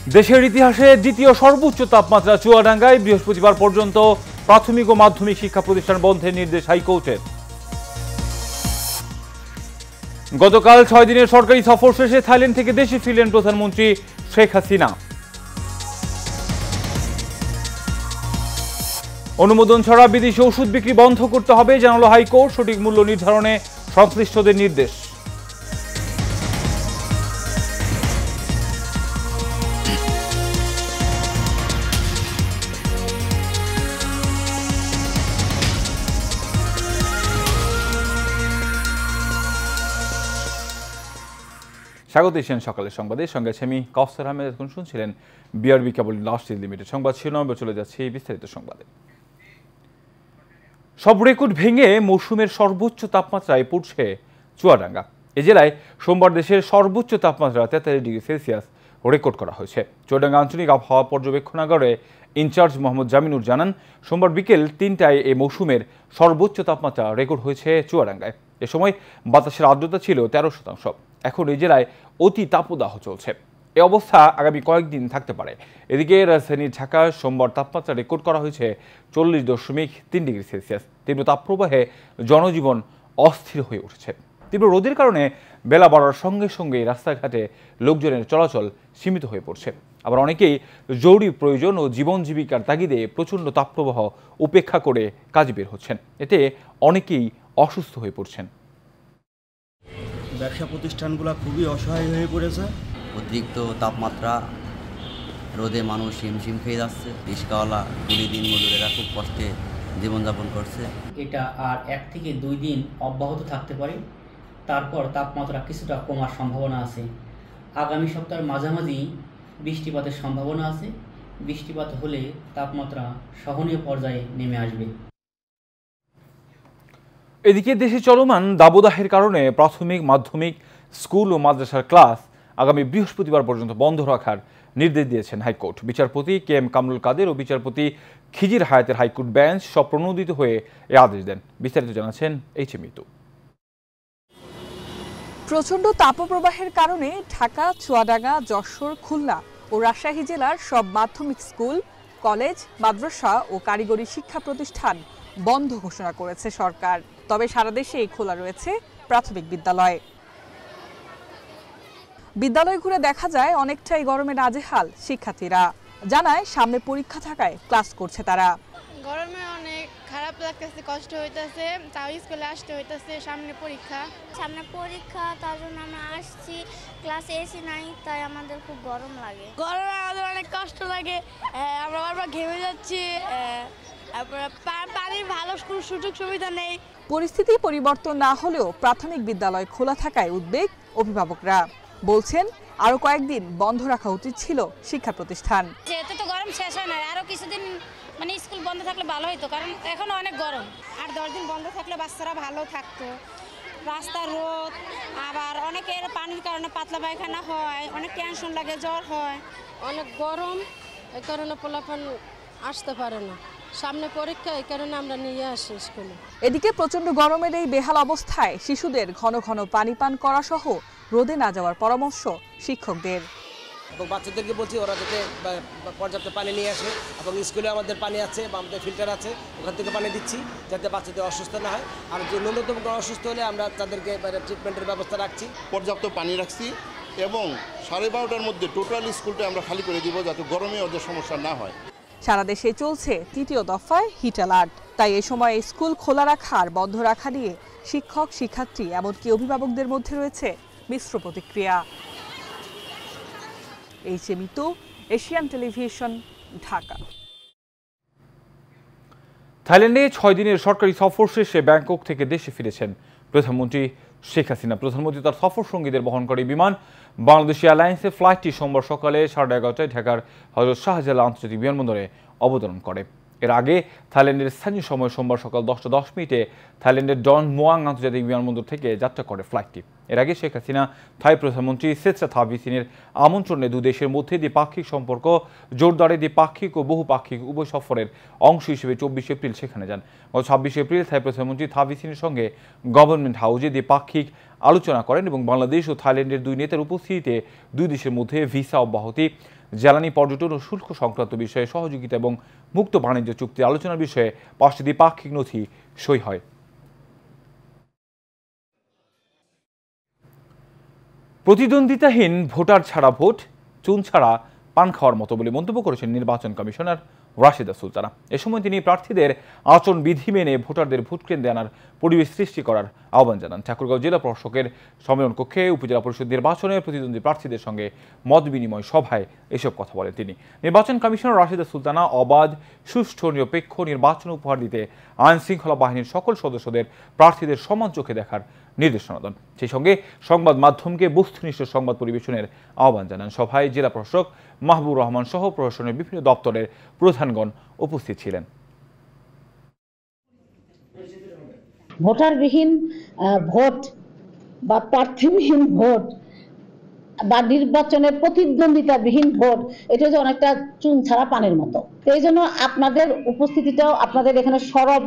দেশের ইতিহাসে দ্বিতীয় সর্বোচ্চ তাপমাত্রা চুয়াডাঙ্গায় বৃহস্পতিবার পর্যন্ত প্রাথমিক ও মাধ্যমিক শিক্ষা প্রতিষ্ঠান বন্ধের নির্দেশ হাইকোর্টের। গতকাল 6 দিনের সরকারি সফর শেষে থাইল্যান্ড থেকে দেশে ফিরলেন প্রধানমন্ত্রী শেখ হাসিনা। অনুমোদন ছাড়া বিদেশি ওষুধ বিক্রি বন্ধ করতে হবে জানালো হাইকোর্ট, সঠিক মূল্য নির্ধারণে সংশ্লিষ্টদের নির্দেশ। স্বাগত এশিয়ান সকালের সংবাদে, সঙ্গে আছে আমি কাউসার আহমেদ। এখন শুনছিলেন বিআরবি কেবল ইন্ডাস্ট্রিজ লিমিটেড সংবাদ শিরোনাম। চলে যাচ্ছে এই বিস্তারিত সংবাদে। সব রেকর্ড ভেঙে মৌসুমের সর্বোচ্চ তাপমাত্রায় পড়ছে চুয়াডাঙ্গা। এ জেলায় সোমবার দেশের সর্বোচ্চ তাপমাত্রা 43 ডিগ্রি সেলসিয়াস রেকর্ড করা হয়েছে। চুয়াডাঙ্গা আঞ্চলিক আবহাওয়া পর্যবেক্ষণাগারে ইনচার্জ মোহাম্মদ জামিনুর জানান, সোমবার বিকেল 3টায় এই মৌসুমের সর্বোচ্চ তাপমাত্রা রেকর্ড হয়েছে চুয়াডাঙ্গায়। এ সময় বাতাসের আর্দ্রতা ছিল 13%। এখন এই জেলায় অতি তাপদাহ চলছে। এ অবস্থা আগামী কয়েকদিন থাকতে পারে। এদিকে রাজধানী ঢাকা সোমবার তাপমাত্রা রেকর্ড করা হয়েছে 40.3 ডিগ্রি সেলসিয়াস। তীব্র তাপপ্রবাহে জনজীবন অস্থির হয়ে উঠেছে। তীব্র রোদের কারণে বেলা বাড়ার সঙ্গে সঙ্গে রাস্তাঘাটে লোকজনের চলাচল সীমিত হয়ে পড়ছে। আবার অনেকেই জরুরি প্রয়োজন ও জীবন জীবিকার তাগিদে প্রচণ্ড তাপপ্রবাহ উপেক্ষা করে কাজে বের হচ্ছেন। এতে অনেকেই অসুস্থ হয়ে পড়ছেন। ব্যবসা প্রতিষ্ঠানগুলো খুবই অসহায় হয়ে পড়েছে। অতিরিক্ত তাপমাত্রা রোদে মানুষ হিমশিম খেয়ে যাচ্ছে। রিক্সাওয়ালা কুলি দিন মজুরেরা খুব কষ্টে জীবনযাপন করছে। এটা আর 1 থেকে 2 দিন অব্যাহত থাকতে পারে, তারপর তাপমাত্রা কিছুটা কমার সম্ভাবনা আছে। আগামী সপ্তাহের মাঝামাঝি বৃষ্টিপাতের সম্ভাবনা আছে। বৃষ্টিপাত হলে তাপমাত্রা সহনীয় পর্যায়ে নেমে আসবে। এদিকে দেশে চলমান দাবদাহের কারণে প্রাথমিক, মাধ্যমিক, স্কুল ও মাদ্রাসার ক্লাস আগামী বৃহস্পতিবার পর্যন্ত বন্ধ রাখার নির্দেশ দিয়েছেন হাইকোর্ট। বিচারপতি KM কামরুল কাদের ও বিচারপতি খিজির হায়াতের হাইকোর্ট বেঞ্চ সব প্রণোদিত হয়ে এ আদেশ দেন। বিস্তারিত জানাচ্ছেন মিতু। প্রচণ্ড তাপপ্রবাহের কারণে ঢাকা, চুয়াডাঙ্গা, যশোর, খুলনা ও রাজশাহী জেলার সব মাধ্যমিক স্কুল, কলেজ, মাদ্রাসা ও কারিগরি শিক্ষা প্রতিষ্ঠান বন্ধ ঘোষণা করেছে সরকার। তবে সারা দেশেই খোলা রয়েছে প্রাথমিক বিদ্যালয়। বিদ্যালয় ঘুরে দেখা যায় অনেকটাই গরমে নাজেহাল শিক্ষার্থীরা। জানায় সামনে পরীক্ষা থাকায় ক্লাস করছে তারা। গরমে অনেক খারাপ লাগতেছে, কষ্ট হইতেছে, তাও স্কুলে আসতে হইতেছে, সামনে পরীক্ষা। তার জন্য আমরা আসছি, ক্লাসে এসি নাই, তাই আমাদের খুব গরম লাগে। গরমে আমাদের অনেক কষ্ট লাগে, আমরা বারবার ঘেমে যাচ্ছি, পানির ভালো কোনো সুযোগ সুবিধা নেই। পরিস্থিতি পরিবর্তন না হলেও প্রাথমিক বিদ্যালয় খোলা থাকায় উদ্বেগ অভিভাবকরা। বলছেন আরো কয়েকদিন বন্ধ রাখা উচিত ছিল শিক্ষা প্রতিষ্ঠান। যেহেতু তো গরম শেষ হয় না, আরো কিছুদিন স্কুল বন্ধ থাকলে ভালো হতো, কারণ এখন অনেক গরম। আর 10 দিন বন্ধ থাকলে বাচ্চারা ভালো থাকতো। রাস্তার রোদ, আবার অনেকের পানির কারণে পাতলা পায়খানা হয়, অনেক টেনশন লাগে, জ্বর হয়। অনেক গরম, এই কারণে পোলাপান আসতে পারে না। সামনে পরীক্ষা, এই কারণে আমরা নিয়ে আসি স্কুলে। এদিকে প্রচন্ড গরমের এই বেহাল অবস্থায় শিশুদের ঘন ঘন পানি পান করা সহ রোদে না যাওয়ার পরামর্শ শিক্ষকদের। এবং বাচ্চাদেরকে বলছি ওরা যাতে পর্যাপ্ত পানি নিয়ে আসে, এবং স্কুলে আমাদের পানি আছে বা আমাদের ফিল্টার আছে, ওখান থেকে পানি দিচ্ছি যাতে বাচ্চাদের অসুস্থ না হয়। আর যে ন্যূনতম অসুস্থ হলে আমরা তাদেরকে ট্রিটমেন্টের ব্যবস্থা রাখছি। পর্যাপ্ত পানি রাখছি এবং 12:30টার মধ্যে টোটাল স্কুলটা আমরা খালি করে দিব যাতে গরমে ওদের সমস্যা না হয়। সারা দেশে চলছে ৩য় দফায় হিট অ্যালার্ট। তাই এই সময় স্কুল খোলা রাখা আর বন্ধ রাখা নিয়ে শিক্ষক, শিক্ষার্থী এমনকি অভিভাবকদের মধ্যে রয়েছে মিশ্র প্রতিক্রিয়া। Mitu, Asian television, Dhaka. থাইল্যান্ডে 6 দিনের সরকারি সফর শেষে ব্যাংকক থেকে দেশে ফিরেছেন প্রধানমন্ত্রী শেখ হাসিনা। প্রধানমন্ত্রী তার সফর সঙ্গীদের বহন করে বিমান বাংলাদেশ এয়ারলাইন্সের ফ্লাইটটি সোমবার সকালে 11:30টায় ঢাকার হযরত শাহজালাল আন্তর্জাতিক বিমানবন্দরে অবতরণ করে। এর আগে থাইল্যান্ডের স্থানীয় সময় সোমবার সকাল 10:10 থাইল্যান্ডের ডন মুয়াং আন্তর্জাতিক বিমানবন্দর থেকে যাত্রা করে ফ্লাইটটি। এর আগে শেখ হাসিনা থাই প্রধানমন্ত্রী সেট্রা থাভিসিনের আমন্ত্রণে দুই দেশের মধ্যে দ্বিপাক্ষিক সম্পর্ক জোরদারে দ্বিপাক্ষিক ও বহুপাক্ষিক উভয় সফরের অংশ হিসেবে 24 এপ্রিল সেখানে যান। গত 26 এপ্রিল থাই প্রধানমন্ত্রী থাভিসিনের সঙ্গে গভর্নমেন্ট হাউসে দ্বিপাক্ষিক আলোচনা করেন এবং বাংলাদেশ ও থাইল্যান্ডের দুই নেতার উপস্থিতিতে দুই দেশের মধ্যে ভিসা অব্যাহতি, জ্বালানি, পর্যটন ও শুল্ক সংক্রান্ত বিষয়ে সহযোগিতা এবং মুক্ত বাণিজ্য চুক্তির আলোচনার বিষয়ে 5টি দ্বিপাক্ষিক নথি সই হয়। প্রতিদ্বন্দ্বিতাহীন ভোটার ছাড়া ভোট, চুন ছাড়া পান খাওয়ার মতো বলে মন্তব্য করেছেন নির্বাচন কমিশনার রাশিদা সুলতানা। এ সময় তিনি প্রার্থীদের আচরণ বিধি মেনে ভোটারদের ভোট কেন্দ্রে আনার পরিবেশ সৃষ্টি করার আহ্বান জানান। ঠাকুরগাঁও জেলা প্রশাসকের সম্মেলন কক্ষে উপজেলা পরিষদ নির্বাচনে প্রতিদ্বন্দ্বী প্রার্থীদের সঙ্গে মত বিনিময় সভায় এসব কথা বলেন তিনি। নির্বাচন কমিশনার রাশিদা সুলতানা অবাধ, সুষ্ঠু, নিরপেক্ষ নির্বাচন উপহার দিতে আইন শৃঙ্খলা বাহিনীর সকল সদস্যদের প্রার্থীদের সমান চোখে দেখার নির্দেশনা দেন। সেই সঙ্গে সংবাদ মাধ্যমকে বস্তুনিষ্ঠ সংবাদ পরিবেশনের আহ্বান জানান। সভায় জেলা প্রশাসক মাহবুব রহমান সহ প্রশাসনের বিভিন্ন দপ্তরের প্রধানগণ উপস্থিত ছিলেন। ভোটারবিহীন ভোট বা প্রার্থীবিহীন ভোট বা নির্বাচনের প্রতিদ্বন্দ্বিতাবিহীন ভোট, এটা যে অনেকটা চুন ছাড়া পানির মতো। এই জন্য আপনাদের উপস্থিতিটাও, আপনাদের এখানে সরব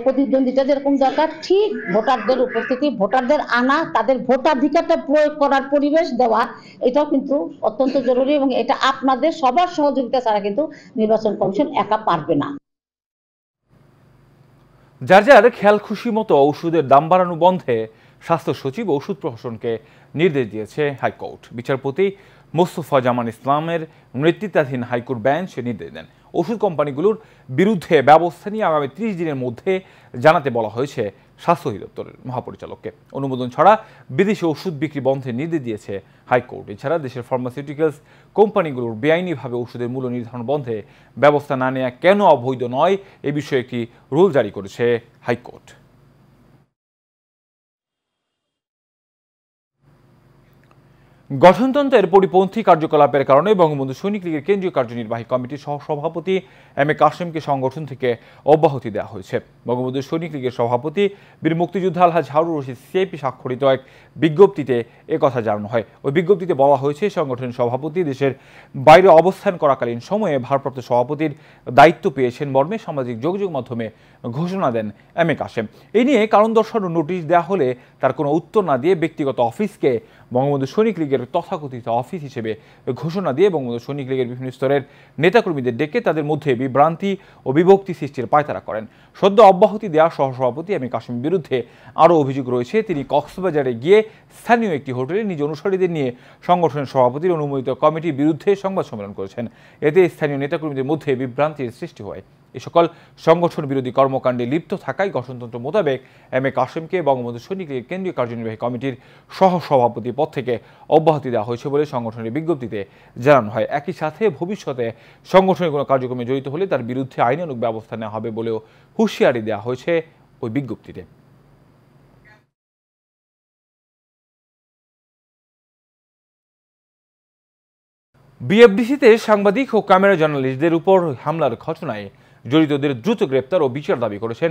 প্রতিদ্বন্দ্বিতা যেরকম দরকার, ঠিক ভোটারদের উপস্থিতি, ভোটারদের আনা, তাদের ভোটাধিকারটা প্রয়োগ করার পরিবেশ দেওয়া, এটাও কিন্তু অত্যন্ত জরুরি এবং এটা আপনাদের সবার সহযোগিতা ছাড়া কিন্তু নির্বাচন কমিশন একা পারবে না। যার যার খেয়াল খুশি মতো ওষুধের দাম বাড়ানো বন্ধে স্বাস্থ্য সচিব ও ওষুধ প্রশাসনকে নির্দেশ দিয়েছে হাইকোর্ট। বিচারপতি মোস্তফা জামান ইসলামের নেতৃত্বাধীন হাইকোর্ট বেঞ্চ নির্দেশ দেন। ওষুধ কোম্পানিগুলোর বিরুদ্ধে ব্যবস্থা নিয়ে আগামী 30 দিনের মধ্যে জানাতে বলা হয়েছে স্বাস্থ্য অধিদপ্তরের মহাপরিচালককে। অনুমোদন ছাড়া বিদেশি ওষুধ বিক্রি বন্ধের নির্দেশ দিয়েছে হাইকোর্ট। এছাড়া দেশের ফার্মাসিউটিক্যালস কোম্পানিগুলোর বেআইনিভাবে ওষুধের মূল্য নির্ধারণ বন্ধে ব্যবস্থা না নেওয়া কেন অবৈধ নয়, এ বিষয়ে একটি রুল জারি করেছে হাইকোর্ট। গঠনতন্ত্রের পরিপন্থী কার্যকলাপের কারণে বঙ্গবন্ধু সৈনিক লীগের কেন্দ্রীয় কার্যনির্বাহী কমিটির সহসভাপতি এম এ কাশেমকে সংগঠন থেকে অব্যাহতি দেওয়া হয়েছে। বঙ্গবন্ধু সৈনিক লীগের সভাপতি বীর মুক্তিযোদ্ধা আলহাজ হারুন রশিদ সিআইপি স্বাক্ষরিত এক বিজ্ঞপ্তিতে একথা জানানো হয়। ওই বিজ্ঞপ্তিতে বলা হয়েছে, সংগঠনের সভাপতি দেশের বাইরে অবস্থান করাকালীন সময়ে ভারপ্রাপ্ত সভাপতির দায়িত্ব পেয়েছেন মর্মে সামাজিক যোগাযোগ মাধ্যমে ঘোষণা দেন এম এ কাশেম। এই নিয়ে কারণ দর্শানোর নোটিশ দেওয়া হলে তার কোনো উত্তর না দিয়ে ব্যক্তিগত অফিসকে বঙ্গবন্ধু সৈনিক লীগের তথাকথিত অফিস হিসেবে ঘোষণা দিয়ে বঙ্গবন্ধু সৈনিক লীগের বিভিন্ন স্তরের নেতাকর্মীদের ডেকে তাদের মধ্যে বিভ্রান্তি ও বিভক্তি সৃষ্টির পায়তারা করেন। সদ্য অব্যাহতি দেওয়া সহসভাপতি এম এ কাশেমের বিরুদ্ধে আরও অভিযোগ রয়েছে। তিনি কক্সবাজারে গিয়ে স্থানীয় একটি হোটেলে নিজ অনুসারীদের নিয়ে সংগঠনের সভাপতির অনুমোদিত কমিটির বিরুদ্ধে সংবাদ সম্মেলন করেছেন। এতে স্থানীয় নেতাকর্মীদের মধ্যে বিভ্রান্তির সৃষ্টি হয়। এ সকল সংগঠন বিরোধী কর্মকাণ্ডে লিপ্ত থাকায় গঠনতন্ত্র মোতাবেক এম এ কাশেমকে বঙ্গবন্ধু সৈনিক লীগের কেন্দ্রীয় কার্যনির্বাহী কমিটির সহসভাপতি পদ থেকে অব্যাহতি দেওয়া হয়েছে বলে সংগঠনের বিজ্ঞপ্তিতে জানানো হয়। একই সাথে ভবিষ্যতে সংগঠনের কোনো কার্যক্রমে জড়িত হলে তার বিরুদ্ধে আইনানুগ ব্যবস্থা নেওয়া হবে বলেও হুঁশিয়ারি দেওয়া হয়েছে ওই বিজ্ঞপ্তিতে। বিএফডিসিতে সাংবাদিক ও ক্যামেরা জার্নালিস্টদের উপর হামলার ঘটনায় জড়িতদের দ্রুত গ্রেপ্তার ও বিচার দাবি করেছেন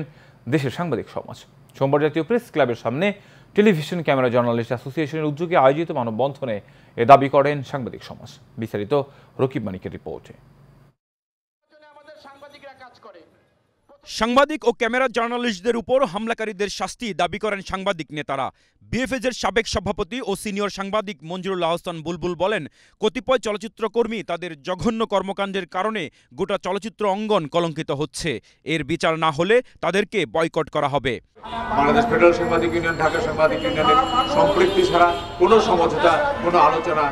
দেশের সাংবাদিক সমাজ। সোমবার জাতীয় প্রেস ক্লাবের সামনে টেলিভিশন ক্যামেরা জার্নালিস্ট অ্যাসোসিয়েশনের উদ্যোগে আয়োজিত মানববন্ধনে এ দাবি করেন সাংবাদিক সমাজ। বিস্তারিত রকিব মানিকের রিপোর্টে। সাংবাদিক ও ক্যামেরা জার্নালিস্টদের উপর হামলাকারীদের শাস্তি দাবি করেন সাংবাদিক নেতারা। বিএফএজের সাবেক সভাপতি ও সিনিয়র সাংবাদিক মঞ্জুরুল আহসান বুলবুল বলেন, কতিপয় চলচ্চিত্রকর্মী তাদের জঘন্য কর্মকাণ্ডের কারণে গোটা চলচ্চিত্র অঙ্গন কলঙ্কিত হচ্ছে। এর বিচার না হলে তাদেরকে বয়কট করা হবে। বাংলাদেশ ফেডারেল সাংবাদিক ইউনিয়ন, ঢাকা সাংবাদিক ইউনিয়নের সম্পৃক্তি ছাড়া কোনো সমঝোতা, কোনো আলোচনা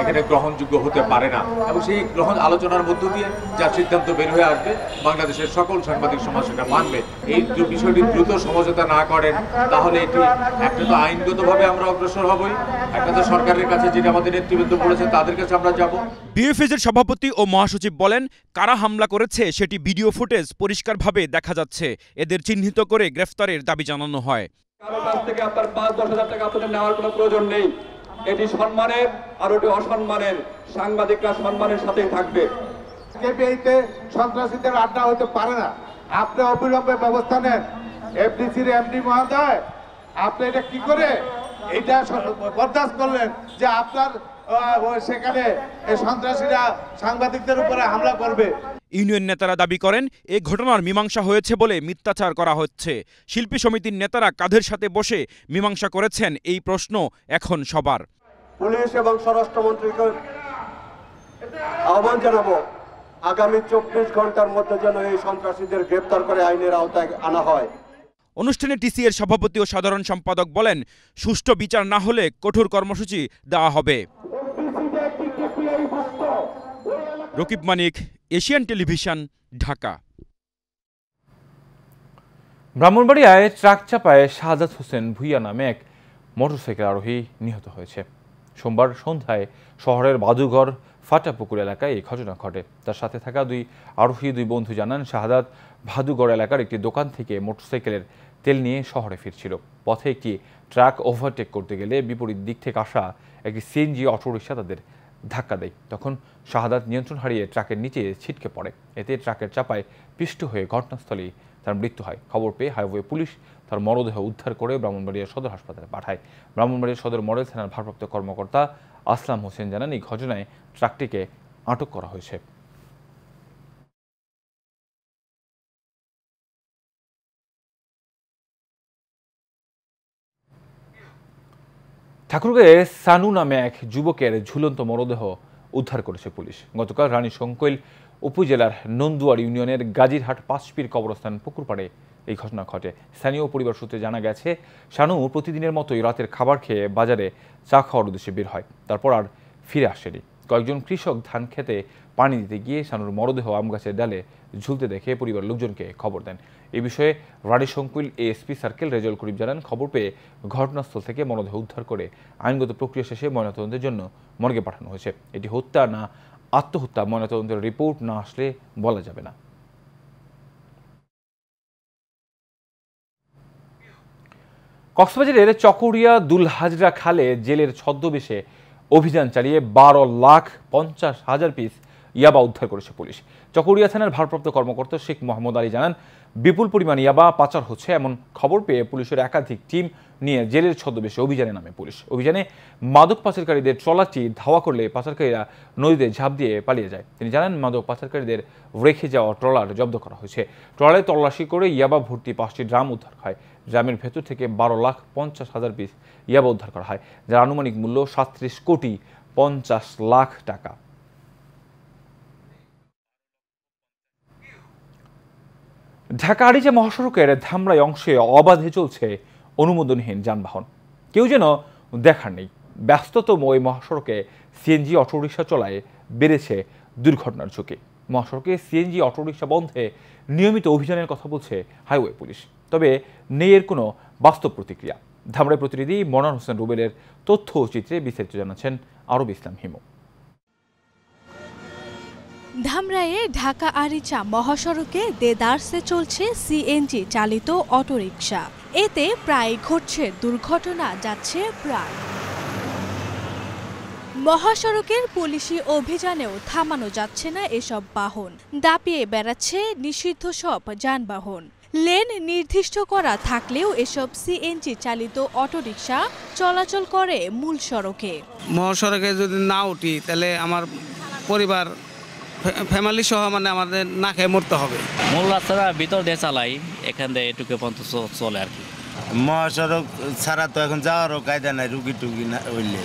এখানে গ্রহণযোগ্য হতে পারে না এবং সেই আলোচনার মধ্য দিয়ে যা সিদ্ধান্ত বের হয়ে আসবে বাংলাদেশের সকল সাংবাদিক সমাজ সেটা মানবে। এই বিষয়টি দ্রুত সমঝোতা না করেন তাহলে এটি একটা তো আইনগতভাবে আমরা অগ্রসর হবই, একটা তো সরকারের কাছে যেটা আমাদের নেতৃবৃন্দ বলেছে তাদের কাছে আমরা যাব। বিএফএজের সভাপতি ও মহাসচিব বলেন, কারা হামলা করেছে সেটি ভিডিও ফুটেজ পরিষ্কারভাবে দেখা যাচ্ছে। এদের চিহ্নিত করে গ্রেফতারের দাবি জানানো হয়। কারো কাছ থেকে আপনার 5-10 হাজার টাকা আপনাদের নেওয়ার কোনো প্রয়োজন নেই। এটি সম্মানের আর ওটি অসম্মানের। সাংবাদিকরা সম্মানের সাথেই থাকবে। কেবিআইতে সন্ত্রাসীদের আড্ডা হতে পারে না। আপনি অবিলম্বে ব্যবস্থা নেন। এফডিসির এমডি মহোদয়, আপনি এটা কি করে এটা বরদাস্ত করলেন যে আপনার সেখানে সন্ত্রাসীরা সাংবাদিকদের উপরে হামলা করবে? ইউনিয়ন নেতারা দাবি করেন, এই ঘটনার মীমাংসা হয়েছে বলে মিথ্যাচার করা হচ্ছে। শিল্পী সমিতির নেতারা কাঁধের সাথে বসে মীমাংসা করেছেন, এই প্রশ্ন এখন সবার। পুলিশ এবং স্বরাষ্ট্রমন্ত্রীকে আহ্বান জানাবো আগামী 24 ঘন্টার মধ্যে যেন এই সন্ত্রাসীদের গ্রেপ্তার করে আইনের আওতায় আনা হয়। অনুষ্ঠানে টিসিএর সভাপতি ও সাধারণ সম্পাদক বলেন, সুষ্ঠু বিচার না হলে কঠোর কর্মসূচি দেওয়া হবে। রকিব মানিক, এশিয়ান টেলিভিশন, ঢাকা। ব্রাহ্মণবাড়িয়ায় ট্রাক চাপায় শাহাদাত হোসেন ভুইয়া নামে এক মোটরসাইকেল আরোহী নিহত হয়েছে। সোমবার সন্ধ্যায় শহরের বাদুঘর ফাটাপুকুর এলাকায় এই ঘটনা ঘটে। তার সাথে থাকা দুই বন্ধু জানান, শাহাদাত ভাদুগড় এলাকার একটি দোকান থেকে মোটরসাইকেলের তেল নিয়ে শহরে ফিরছিল। পথে একটি ট্রাক ওভারটেক করতে গেলে বিপরীত দিক থেকে আসা একটি সিএনজি অটোরিকশা তাদের ধাক্কা দেয়। তখন শাহাদাত নিয়ন্ত্রণ হারিয়ে ট্রাকের নিচে ছিটকে পড়ে। এতে ট্রাকের চাপায় পিষ্ট হয়ে ঘটনাস্থলেই তার মৃত্যু হয়। খবর পেয়ে হাইওয়ে পুলিশ তার মরদেহ উদ্ধার করে ব্রাহ্মণবাড়িয়া সদর হাসপাতালে পাঠায়। ব্রাহ্মণবাড়িয়া সদর মডেল থানার ভারপ্রাপ্ত কর্মকর্তা আসলাম হোসেন জানান, এই ঘটনায় ট্রাকটিকে আটক করা হয়েছে। ঠাকুরগাঁয়ে সানু নামে এক যুবকের ঝুলন্ত মরদেহ উদ্ধার করেছে পুলিশ। গতকাল রানীশংকৈল উপজেলার নন্দুয়ার ইউনিয়নের গাজীরহাট পাঁচপির কবরস্থান পুকুরপাড়ে এই ঘটনা ঘটে। স্থানীয় পরিবার সূত্রে জানা গেছে, শানু প্রতিদিনের মতোই রাতের খাবার খেয়ে বাজারে চা খাওয়ার উদ্দেশ্যে বের হয়, তারপর আর ফিরে আসেনি। কয়েকজন কৃষক ধান খেতে পানি দিতে গিয়ে শানুর মরদেহ আম গাছের ডালে ঝুলতে দেখে পরিবার লোকজনকে খবর দেন। এই বিষয়ে রানীশংকৈল এএসপি সার্কেল রেজাউল করিম জানান, খবর পেয়ে ঘটনাস্থল থেকে মরদেহ উদ্ধার করে আইনগত প্রক্রিয়া শেষে ময়নাতদন্তের জন্য মর্গে পাঠানো হয়েছে। এটি হত্যা না আত্মহত্যা ময়নাতদন্তের রিপোর্ট না আসলে বলা যাবে না। কক্সবাজারের চকরিয়া দুলহাজরা খালে জেলের ছদ্মবেশে অভিযান চালিয়ে 12,50,000 পিস ইয়াবা উদ্ধার করেছে পুলিশ। চকরিয়া থানার ভারপ্রাপ্ত কর্মকর্তা শেখ মোহাম্মদ আলী জানান, বিপুল পরিমাণ ইয়াবা পাচার হচ্ছে এমন খবর পেয়ে পুলিশের একাধিক টিম নিয়ে জেলের ছদ্মবেশে অভিযানে নামে পুলিশ। অভিযানে মাদক পাচারকারীদের ট্রলারটি ধাওয়া করলে পাচারকারীরা নদীতে ঝাঁপ দিয়ে পালিয়ে যায়। তিনি জানান, মাদক পাচারকারীদের রেখে যাওয়া ট্রলার জব্দ করা হয়েছে। ট্রলারে তল্লাশি করে ইয়াবা ভর্তি 5টি ড্রাম উদ্ধার হয়। ড্রামের ভেতর থেকে 12,50,000 পিস ইয়াবা উদ্ধার করা হয়, যার আনুমানিক মূল্য 37,50,00,000 টাকা। ঢাকা আরিচা মহাসড়কের ধামরাই অংশে অবাধে চলছে অনুমোদনহীন যানবাহন। কেউ যেন দেখার নেই। ব্যস্ততম ওই মহাসড়কে সিএনজি অটোরিকশা চলায় বেড়েছে দুর্ঘটনার ঝুঁকি। মহাসড়কে সিএনজি অটোরিকশা বন্ধে নিয়মিত অভিযানের কথা বলছে হাইওয়ে পুলিশ, তবে নেই এর কোনো বাস্তব প্রতিক্রিয়া। ধামরাই প্রতিনিধি মনার হোসেন রুবেলের তথ্য ও চিত্রে বিস্তারিত জানাচ্ছেন আরব ইসলাম হিমু। ধামরাইয়ে ঢাকা আরিচা মহাসড়কে দেদারসে চলছে সিএনজি চালিত অটোরিকশা। এতে প্রায় ঘটছে দুর্ঘটনা, যাচ্ছে প্রাণ। মহাসড়কের পুলিশি অভিযানেও থামানো যাচ্ছে না এসব বাহন। দাপিয়ে বেড়াচ্ছে নিষিদ্ধ সব যানবাহন। লেন নির্দিষ্ট করা থাকলেও এসব সিএনজি চালিত অটোরিকশা চলাচল করে মূল সড়কে। মহাসড়কে যদি না উঠি তাহলে আমার পরিবার ফ্যামিলি সহ মানে আমাদের না খেয়ে মরতে হবে। মূল রাস্তাটা ভিতর দিয়ে চালাই, এখান থেকে এটুকু পর্যন্ত চলে আর কি। মহাসড়ক ছাড়া তো এখন যাওয়ারও কায়দা নাই, রুগী টুগি না হইলে।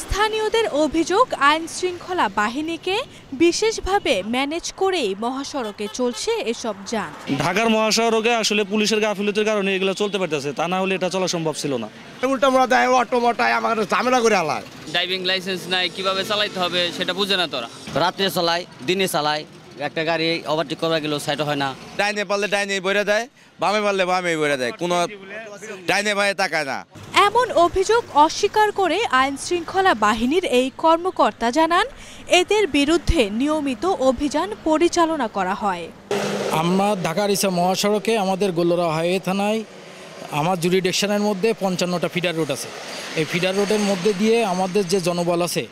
স্থানীয়দের অভিযোগ, আইন শৃঙ্খলা বাহিনীকে বিশেষভাবে ম্যানেজ করেই মহাসড়কে চলছে এসব যান। ঢাকার মহাসড়কে আসলে পুলিশের গাফিলতির কারণে এগুলো চলতে পারতেছে, তা না হলে এটা চলা সম্ভব ছিল না। উল্টা মোড়া দেয়, অটো মোটায় আমার ঝামেলা করে আলায়। ড্রাইভিং লাইসেন্স নাই, কিভাবে চালাইতে হবে সেটা বুঝে না তোরা। রাত্রে চালাই, দিনে চালাই, একটা গাড়ি ওভারটেক করা গেলেও সাইড হয় না। ডাইনে পারলে ডাইনে বইরা দেয়, বামে পারলে বামে বইরা দেয়, কোনো ডাইনে বামে তাকায় না। এমন অভিযোগ অস্বীকার করে আইন শৃঙ্খলা বাহিনীর এই কর্মকর্তা জানান, এদের বিরুদ্ধে নিয়মিত অভিযান পরিচালনা করা হয়। আমরা ঢাকা আরিচা মহাসড়কে আমাদের গোল্লরা হাইওয়ে থানায় আমার জুরিডিকশনের মধ্যে 55টা ফিডার রোড আছে। এই ফিডার রোডের মধ্যে দিয়ে আমাদের যে জনবল আছে,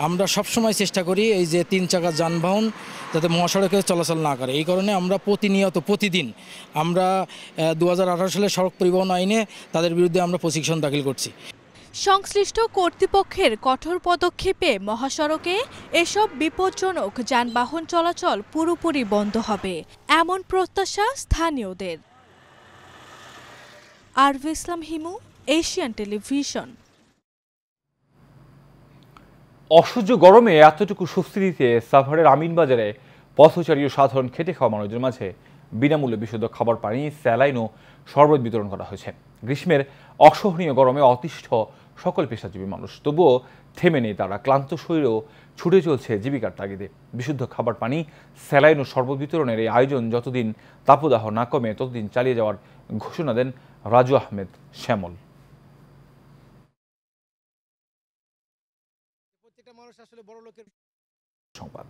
আমরা সবসময় চেষ্টা করি এই যে 3 চাকার যানবাহন যাতে মহাসড়কে চলাচল না করে। এই কারণে আমরা প্রতিদিন আমরা 2018 সালে সড়ক পরিবহন আইনে তাদের বিরুদ্ধে আমরা প্রসিকিউশন দাখিল করছি। সংশ্লিষ্ট কর্তৃপক্ষের কঠোর পদক্ষেপে মহাসড়কে এসব বিপজ্জনক যানবাহন চলাচল পুরোপুরি বন্ধ হবে, এমন প্রত্যাশা স্থানীয়দের। আরব ইসলাম হিমু, এশিয়ান টেলিভিশন। অসহ্য গরমে এতটুকু স্বস্তি দিতে সাভারের আমিনবাজারে পথচারী ও সাধারণ খেটে খাওয়া মানুষদের মাঝে বিনামূল্যে বিশুদ্ধ খাবার পানি, স্যালাইন ও শরবত বিতরণ করা হয়েছে। গ্রীষ্মের অসহনীয় গরমে অতিষ্ঠ সকল পেশাজীবী মানুষ, তবুও থেমে নেই তারা। ক্লান্ত শরীরেও ছুটে চলছে জীবিকার তাগিদে। বিশুদ্ধ খাবার পানি, স্যালাইন ও শরবত বিতরণের এই আয়োজন যতদিন তাপদাহ না কমে ততদিন চালিয়ে যাওয়ার ঘোষণা দেন রাজু আহমেদ শ্যামল। সংবাদ।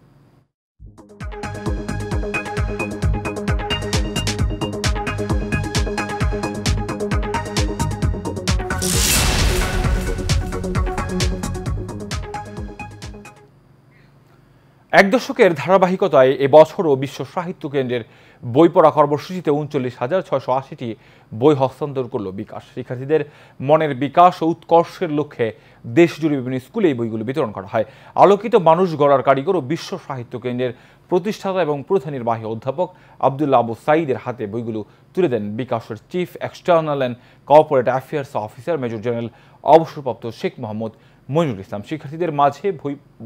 এক দশকের ধারাবাহিকতায় এবছরও বিশ্ব সাহিত্য কেন্দ্রের বই পড়া কর্মসূচিতে ৩৯,৬৮০টি বই হস্তান্তর করল বিকাশ। শিক্ষার্থীদের মনের বিকাশ ও উৎকর্ষের লক্ষ্যে দেশজুড়ে বিভিন্ন স্কুলে এই বইগুলো বিতরণ করা হয়। আলোকিত মানুষ গড়ার কারিগর ও বিশ্ব সাহিত্য কেন্দ্রের প্রতিষ্ঠাতা এবং প্রধান নির্বাহী অধ্যাপক আবদুল্লাহ আবু সাঈদের হাতে বইগুলো তুলে দেন বিকাশের chief external and corporate affairs officer major general অবসরপ্রাপ্ত শেখ মোহাম্মদ মইনুল ইসলাম। শিক্ষার্থীদের মাঝে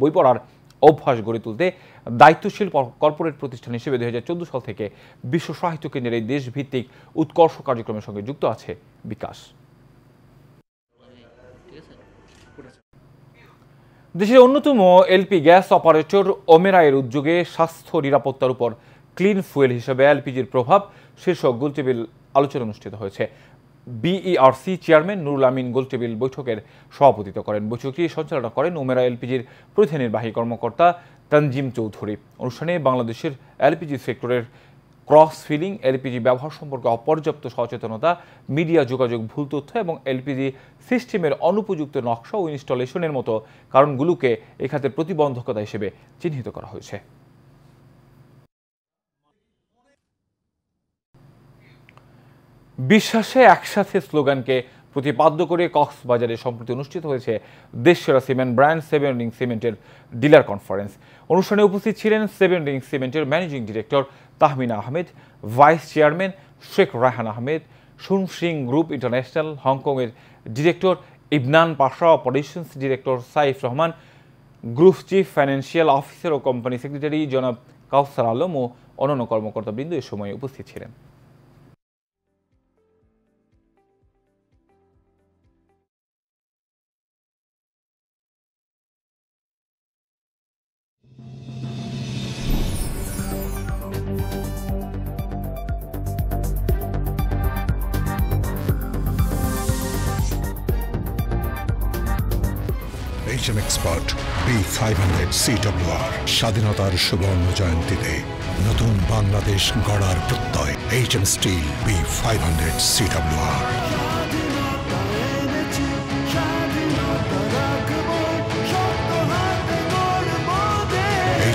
বই পড়ার অভ্যাস গড়ে তুলতে দায়িত্বশীল কর্পোরেট প্রতিষ্ঠান হিসেবে ২০১৪ সাল থেকে বিশ্ব সাহিত্য কেন্দ্রের এই দেশভিত্তিক উৎকর্ষ কার্যক্রমের সঙ্গে যুক্ত আছে বিকাশ। দেশের অন্যতম এলপি গ্যাস অপারেটর ওমেরাইয়ের উদ্যোগে স্বাস্থ্য নিরাপত্তার উপর ক্লিন ফুয়েল হিসেবে এলপিজির প্রভাব শীর্ষক গোলটেবিল আলোচনা অনুষ্ঠিত হয়েছে। বিইআরসি চেয়ারম্যান নুরুল আমিন গোলটেবিল বৈঠকের সভাপতিত্ব করেন। বৈঠকটি সঞ্চালনা করেন ওমেরা এলপিজির প্রধান নির্বাহী কর্মকর্তা তানজিম চৌধুরী। অনুষ্ঠানে বাংলাদেশের এলপিজি সেক্টরের ক্রস ফিলিং, এলপিজি ব্যবহার সম্পর্কে অপর্যাপ্ত সচেতনতা, মিডিয়া যোগাযোগ, ভুল তথ্য এবং এলপিজি সিস্টেমের অনুপযুক্ত নকশা ও ইনস্টলেশনের মতো কারণগুলোকে এ খাতের প্রতিবন্ধকতা হিসেবে চিহ্নিত করা হয়েছে। বিশ্বাসে একসাথে স্লোগানকে প্রতিপাদ্য করে কক্সবাজারে সম্প্রতি অনুষ্ঠিত হয়েছে দেশসেরা সিমেন্ট ব্র্যান্ড সেভেন রিং সিমেন্টের ডিলার কনফারেন্স। অনুষ্ঠানে উপস্থিত ছিলেন সেভেন রিং সিমেন্টের managing director Tahmina Ahmed, vice chairman Sheikh Raihan Ahmed, Sunsing group international হংকংয়ের director Ibnan Pasha, operations director Saif Rahman, group chief financial officer ও কোম্পানি সেক্রেটারি জনাব কাউসার আলম ও অন্যান্য কর্মকর্তাবৃন্দ এ সময় উপস্থিত ছিলেন। HM Expert B500 CWR স্বাধীনতার সুবর্ণ জয়ন্তীতে নতুন বাংলাদেশ গড়ার প্রত্যয়। HM Steel B500 CWR।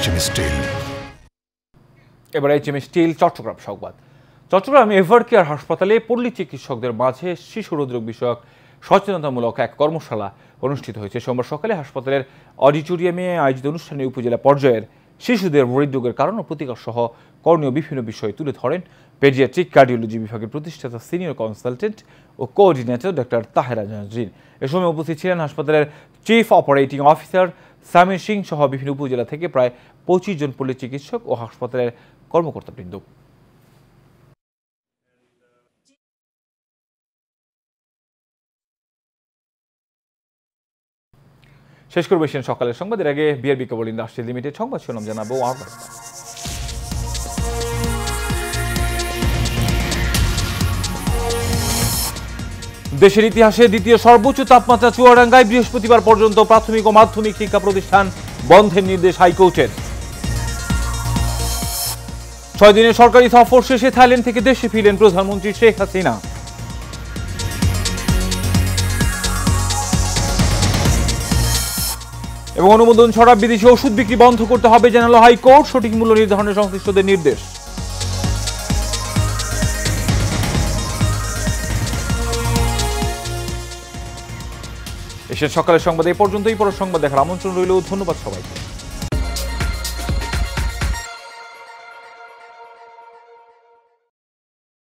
HM Steel। এবার HM Steel চট্টগ্রাম সংবাদ। চট্টগ্রাম এভারকেয়ার হাসপাতালে পল্লী চিকিৎসকদের মাঝে শিশু হৃদরোগ বিষয়ক সচেতনতামূলক এক কর্মশালা অনুষ্ঠিত হয়েছে। সোমবার সকালে হাসপাতালের অডিটোরিয়ামে আয়োজিত অনুষ্ঠানে উপজেলা পর্যায়ের শিশুদের হৃদরোগের কারণ ও প্রতিকার সহ করণীয় বিভিন্ন বিষয় তুলে ধরেন পেডিয়াট্রিক কার্ডিওলজি বিভাগের প্রতিষ্ঠাতা সিনিয়র কনসালটেন্ট ও কোঅর্ডিনেটর ডক্টর তাহেরা নাজরিন। এ সময় উপস্থিত ছিলেন হাসপাতালের chief operating officer Samir Singh সহ বিভিন্ন উপজেলা থেকে প্রায় 25 জন পল্লী চিকিৎসক ও হাসপাতালের কর্মকর্তাবৃন্দ। শেষ করবো এশিয়ান সকালের সংবাদের আগে বিআরবি কেবল ইন্ডাস্ট্রি লিমিটেড সংবাদ শিরোনাম জানাবো। দেশের ইতিহাসে দ্বিতীয় সর্বোচ্চ তাপমাত্রা চুয়াডাঙ্গায়, বৃহস্পতিবার পর্যন্ত প্রাথমিক ও মাধ্যমিক শিক্ষা প্রতিষ্ঠান বন্ধের নির্দেশ হাইকোর্টের। 6 দিনের সরকারি সফর শেষে থাইল্যান্ড থেকে দেশে ফিরলেন প্রধানমন্ত্রী শেখ হাসিনা। এবং অনুমোদন ছাড়া বিদেশি ওষুধ বিক্রি বন্ধ করতে হবে জানালো হাইকোর্ট, সঠিক মূল্য নির্ধারণে সংশ্লিষ্টদের নির্দেশ। এশিয়ান সকালের সংবাদ এই পর্যন্তই। পরের সংবাদ দেখার আমন্ত্রণ রইল। ধন্যবাদ সবাইকে।